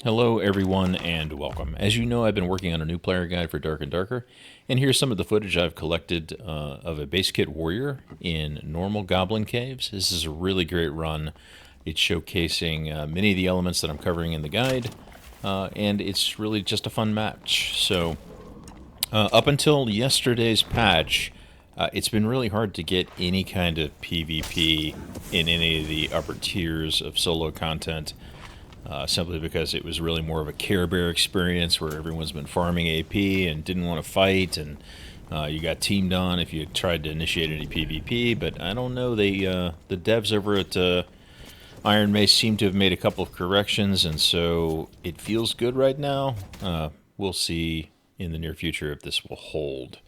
Hello everyone and welcome. As you know, I've been working on a new player guide for Dark and Darker, and here's some of the footage I've collected of a base kit warrior in normal Goblin Caves. This is a really great run. It's showcasing many of the elements that I'm covering in the guide, and it's really just a fun match. So up until yesterday's patch, it's been really hard to get any kind of PvP in any of the upper tiers of solo content. Simply because it was really more of a Care Bear experience where everyone's been farming AP and didn't want to fight, and you got teamed on if you tried to initiate any PvP. But I don't know, the devs over at Iron Mace seem to have made a couple of corrections, and so it feels good right now. We'll see in the near future if this will hold.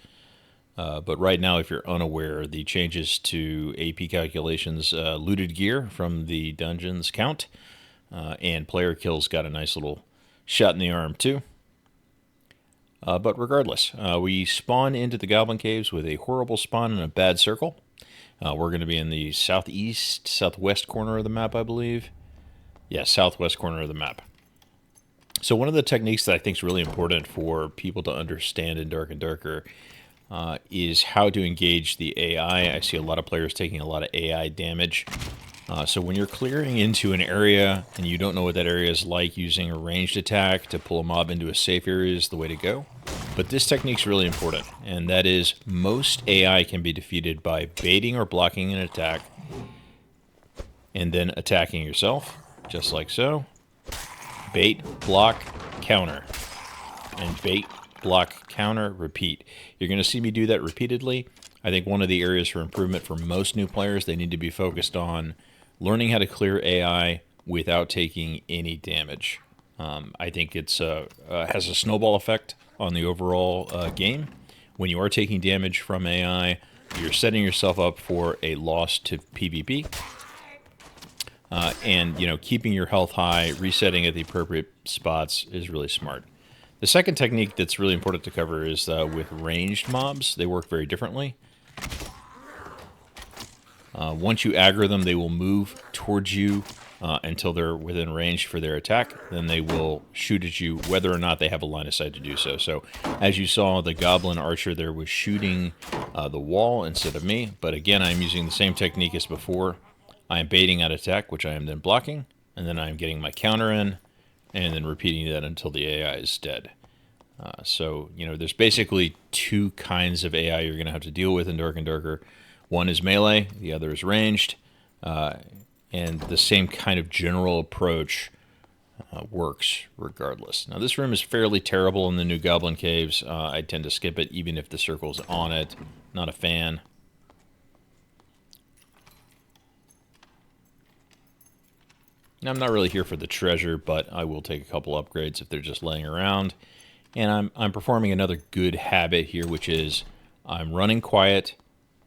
But right now, if you're unaware, the changes to AP calculations, looted gear from the dungeons count. And player kills got a nice little shot in the arm too. But regardless, we spawn into the Goblin Caves with a horrible spawn and a bad circle. We're going to be in the southwest corner of the map, I believe. Yeah, southwest corner of the map. So one of the techniques that I think is really important for people to understand in Dark and Darker is how to engage the AI. I see a lot of players taking a lot of AI damage. So when you're clearing into an area and you don't know what that area is like, using a ranged attack to pull a mob into a safe area is the way to go. But this technique's really important, and that is most AI can be defeated by baiting or blocking an attack and then attacking yourself, just like so. Bait, block, counter. And bait, block, counter, repeat. You're going to see me do that repeatedly. I think one of the areas for improvement for most new players, they need to be focused on learning how to clear AI without taking any damage. I think it's has a snowball effect on the overall game. When you are taking damage from AI, you're setting yourself up for a loss to PvP. And keeping your health high, resetting at the appropriate spots is really smart. The second technique that's really important to cover is with ranged mobs. They work very differently. Once you aggro them, they will move towards you until they're within range for their attack. Then they will shoot at you whether or not they have a line of sight to do so. So as you saw, the Goblin Archer there was shooting the wall instead of me. But again, I'm using the same technique as before. I am baiting out attack, which I am then blocking. And then I'm getting my counter in, and then repeating that until the AI is dead. So there's basically two kinds of AI you're going to have to deal with in Dark and Darker. One is melee, the other is ranged, and the same kind of general approach works regardless. Now, this room is fairly terrible in the new Goblin Caves. I tend to skip it even if the circle's on it. Not a fan. Now, I'm not really here for the treasure, but I will take a couple upgrades if they're just laying around. And I'm performing another good habit here, which is I'm running quiet.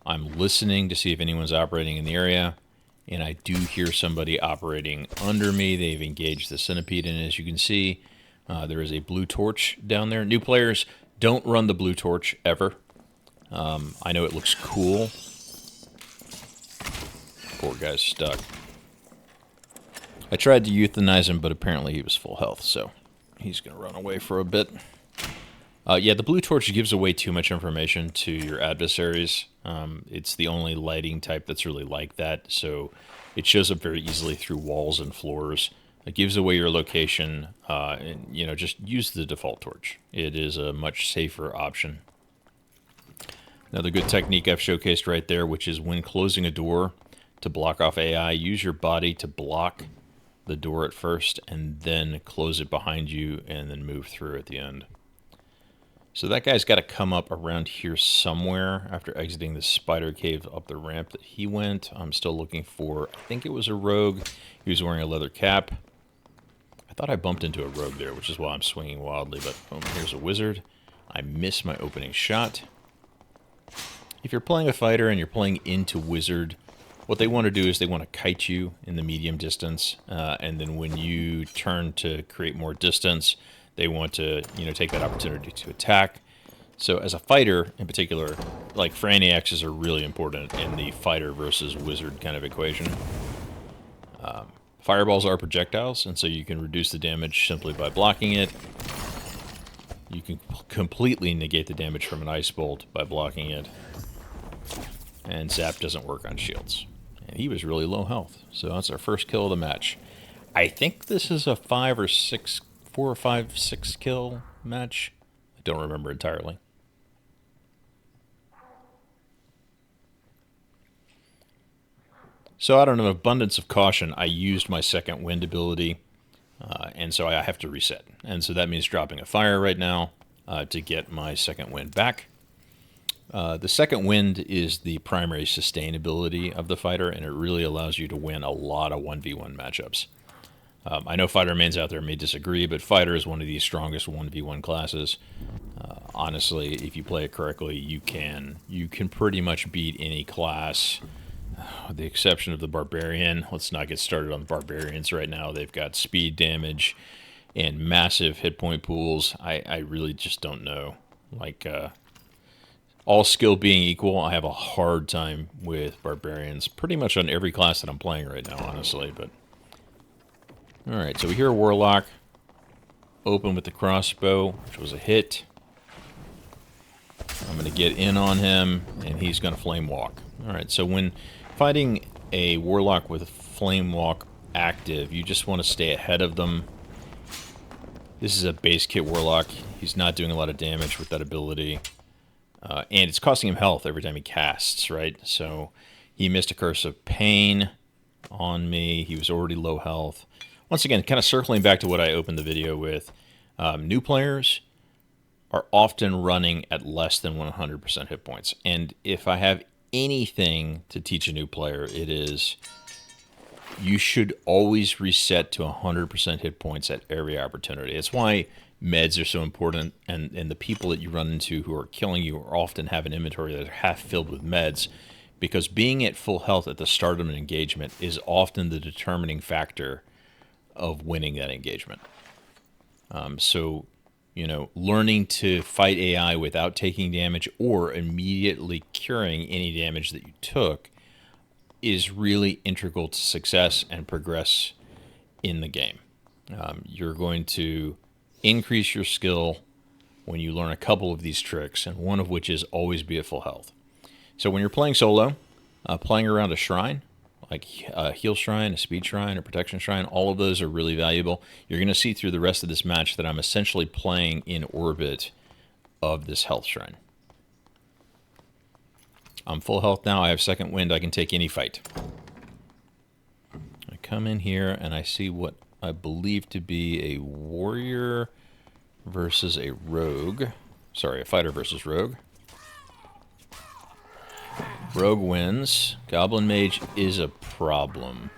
I'm listening to see if anyone's operating in the area, and I do hear somebody operating under me. They've engaged the centipede, and as you can see, there is a blue torch down there. New players, don't run the blue torch ever. I know it looks cool. Poor guy's stuck. I tried to euthanize him, but apparently he was full health, so he's going to run away for a bit. Yeah, the blue torch gives away too much information to your adversaries. It's the only lighting type that's really like that, so it shows up very easily through walls and floors. It gives away your location, and just use the default torch. It is a much safer option. Another good technique I've showcased right there, which is when closing a door to block off AI, use your body to block the door at first, and then close it behind you, and then move through at the end. So that guy's got to come up around here somewhere after exiting the spider cave up the ramp that he went. I'm still looking for, I think it was a rogue. He was wearing a leather cap. I thought I bumped into a rogue there, which is why I'm swinging wildly, but here's a wizard. I missed my opening shot. If you're playing a fighter and you're playing into wizard, what they want to do is they want to kite you in the medium distance, and then when you turn to create more distance, they want to, take that opportunity to attack. So as a fighter, in particular, like Franny axes are really important in the fighter versus wizard kind of equation. Fireballs are projectiles, and so you can reduce the damage simply by blocking it. You can completely negate the damage from an ice bolt by blocking it. And zap doesn't work on shields. And he was really low health, so that's our first kill of the match. I think this is a 4 or 5, 6 kill match. I don't remember entirely. So out of an abundance of caution, I used my second wind ability, and so I have to reset. And so that means dropping a fire right now to get my second wind back. The second wind is the primary sustainability of the fighter, and it really allows you to win a lot of 1v1 matchups. I know fighter mains out there may disagree, but fighter is one of the strongest 1v1 classes. Honestly, if you play it correctly, you can pretty much beat any class, with the exception of the barbarian. Let's not get started on the barbarians right now. They've got speed damage and massive hit point pools. I really just don't know. Like, all skill being equal, I have a hard time with barbarians pretty much on every class that I'm playing right now, honestly. But alright, so we hear a warlock. Open with the crossbow, which was a hit. I'm going to get in on him, and he's going to flame walk. Alright, so when fighting a warlock with flame walk active, you just want to stay ahead of them. This is a base kit warlock. He's not doing a lot of damage with that ability. And it's costing him health every time he casts, right? So he missed a Curse of Pain on me. He was already low health. Once again, kind of circling back to what I opened the video with, new players are often running at less than 100% hit points. And if I have anything to teach a new player, it is you should always reset to 100% hit points at every opportunity. It's why meds are so important, and the people that you run into who are killing you often have an inventory that are half filled with meds, because being at full health at the start of an engagement is often the determining factor of winning that engagement. So, you know, learning to fight AI without taking damage or immediately curing any damage that you took is really integral to success and progress in the game. You're going to increase your skill when you learn a couple of these tricks, and one of which is always be at full health. So when you're playing solo, playing around a shrine, like a heal shrine, a speed shrine, a protection shrine, all of those are really valuable. You're going to see through the rest of this match that I'm essentially playing in orbit of this health shrine. I'm full health now. I have second wind. I can take any fight. I come in here and I see what I believe to be a warrior versus a rogue. Sorry, a fighter versus rogue. Rogue wins. Goblin mage is a problem.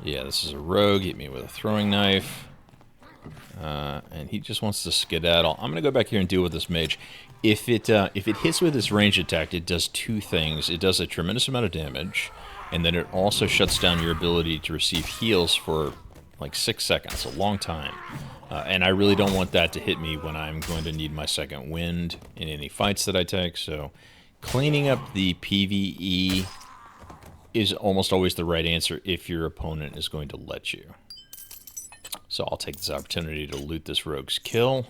Yeah, this is a rogue. Hit me with a throwing knife. And he just wants to skedaddle. I'm going to go back here and deal with this mage. If it hits with its range attack, it does two things. It does a tremendous amount of damage, and then it also shuts down your ability to receive heals for like 6 seconds, a long time. And I really don't want that to hit me when I'm going to need my second wind in any fights that I take. So cleaning up the PvE is almost always the right answer if your opponent is going to let you. So I'll take this opportunity to loot this rogue's kill.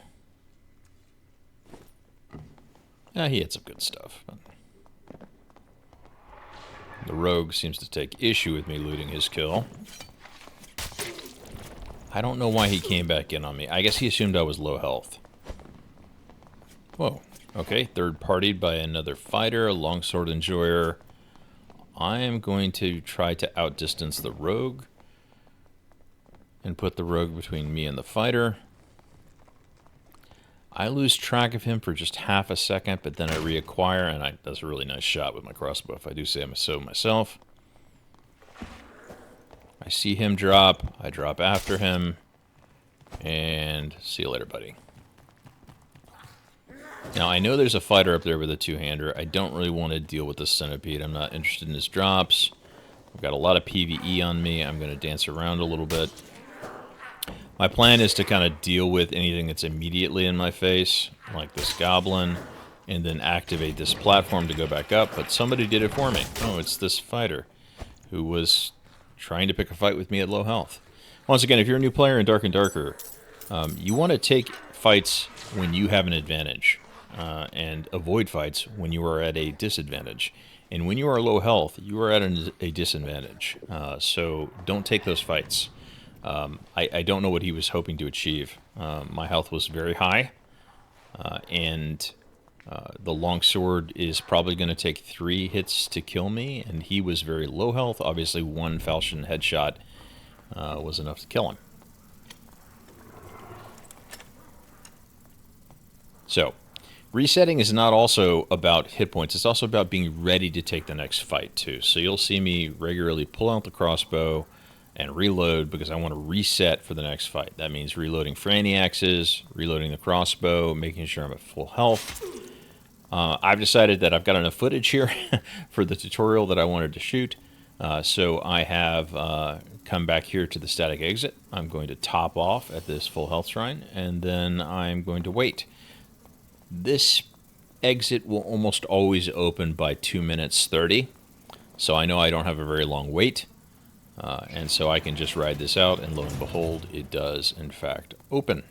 Yeah, he had some good stuff. But the rogue seems to take issue with me looting his kill. I don't know why he came back in on me. I guess he assumed I was low health. Whoa. Okay, third partied by another fighter, a longsword enjoyer. I am going to try to outdistance the rogue and put the rogue between me and the fighter. I lose track of him for just half a second, but then I reacquire, and that's a really nice shot with my crossbow, if I do say so myself. I see him drop, I drop after him, and see you later, buddy. Now, I know there's a fighter up there with a two-hander. I don't really want to deal with the centipede. I'm not interested in his drops. I've got a lot of PvE on me. I'm going to dance around a little bit. My plan is to kind of deal with anything that's immediately in my face, like this goblin, and then activate this platform to go back up, but somebody did it for me. Oh, it's this fighter. who was trying to pick a fight with me at low health. Once again, if you're a new player in Dark and Darker, you want to take fights when you have an advantage and avoid fights when you are at a disadvantage. And when you are low health, you are at a disadvantage. So don't take those fights. I don't know what he was hoping to achieve. My health was very high, and the longsword is probably going to take 3 hits to kill me, and he was very low health. Obviously, 1 falchion headshot was enough to kill him. So, resetting is not also about hit points. It's also about being ready to take the next fight, too. So you'll see me regularly pull out the crossbow and reload because I want to reset for the next fight. That means reloading for any axes, reloading the crossbow, making sure I'm at full health. I've decided that I've got enough footage here for the tutorial that I wanted to shoot. So I have come back here to the static exit. I'm going to top off at this full health shrine, and then I'm going to wait. This exit will almost always open by 2 minutes 30, so I know I don't have a very long wait, and so I can just ride this out, and lo and behold, it does in fact open.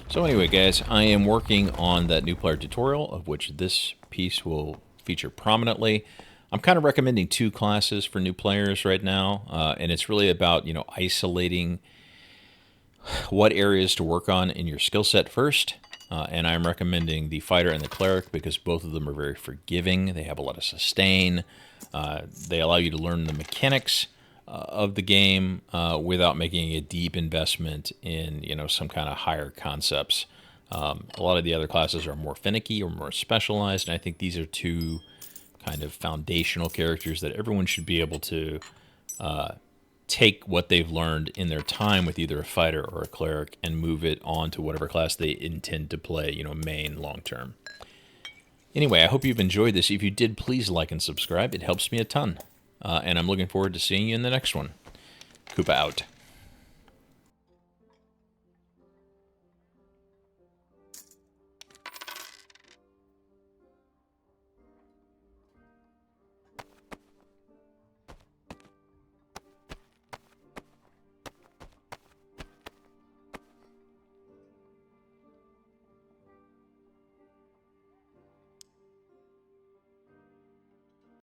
So anyway, guys, I am working on that new player tutorial, of which this piece will feature prominently. I'm kind of recommending 2 classes for new players right now, and it's really about, isolating what areas to work on in your skill set first. And I'm recommending the fighter and the cleric because both of them are very forgiving. They have a lot of sustain. They allow you to learn the mechanics of the game without making a deep investment in, some kind of higher concepts. A lot of the other classes are more finicky or more specialized, and I think these are 2 kind of foundational characters that everyone should be able to take what they've learned in their time with either a fighter or a cleric and move it on to whatever class they intend to play, main long term. Anyway, I hope you've enjoyed this. If you did, please like and subscribe. It helps me a ton. And I'm looking forward to seeing you in the next one. Koopa out.